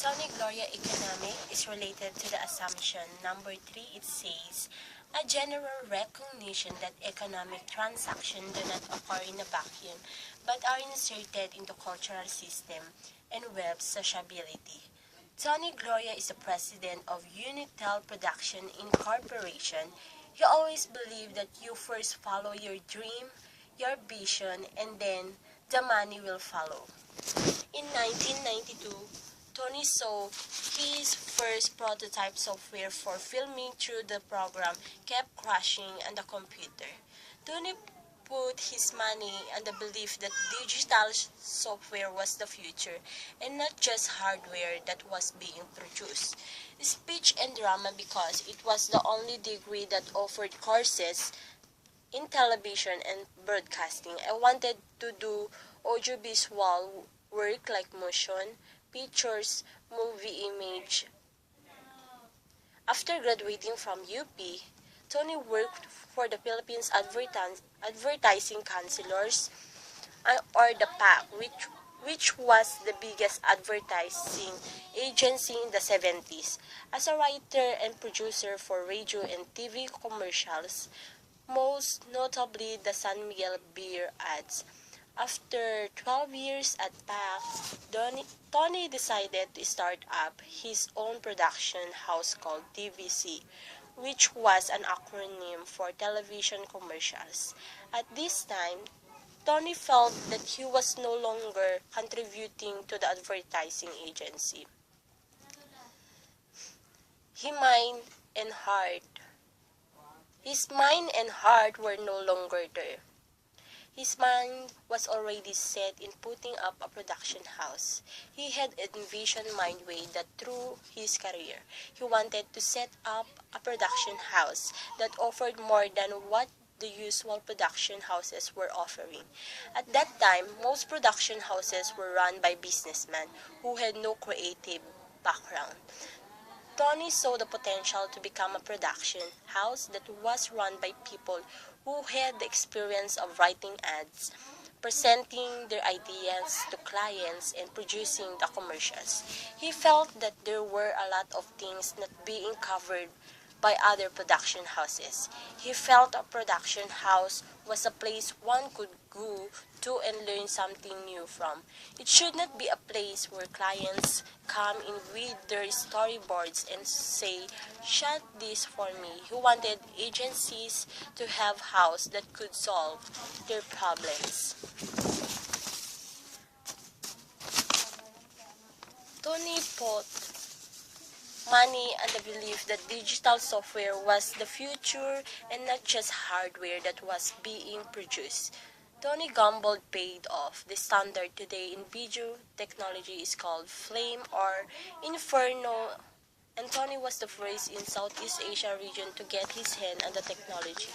Tony Gloria economic is related to the assumption number 3. It says, a general recognition that economic transactions do not occur in a vacuum but are inserted into cultural system and web sociability. Tony Gloria is the president of Unitel Production Incorporation. He always believed that you first follow your dream, your vision, and then the money will follow. In 1992, Tony saw his first prototype software for filming through the program kept crashing on the computer. Tony put his money on the belief that digital software was the future and not just hardware that was being produced. Speech and drama because it was the only degree that offered courses in television and broadcasting. I wanted to do audiovisual work like motion, pictures, movie image. After graduating from UP, Tony worked for the Philippines Advertising Councilors or the PAC, which was the biggest advertising agency in the 70s. As a writer and producer for radio and TV commercials, most notably the San Miguel beer ads. After 12 years at PAC, Tony decided to start up his own production house called TVC, which was an acronym for television commercials. At this time, Tony felt that he was no longer contributing to the advertising agency. His mind and heart were no longer there. His mind was already set in putting up a production house. He had envisioned Mindway that through his career, he wanted to set up a production house that offered more than what the usual production houses were offering. At that time, most production houses were run by businessmen who had no creative background. Tony saw the potential to become a production house that was run by people who had the experience of writing ads, presenting their ideas to clients, and producing the commercials. He felt that there were a lot of things not being covered by other production houses. He felt a production house was a place one could go to and learn something new from. It should not be a place where clients come in with their storyboards and say, "Shot this for me." He wanted agencies to have house that could solve their problems. Tony put money and the belief that digital software was the future and not just hardware that was being produced. Tony gambled paid off. The standard today in video technology is called Flame or Inferno, and Tony was the first in Southeast Asia region to get his hand on the technology.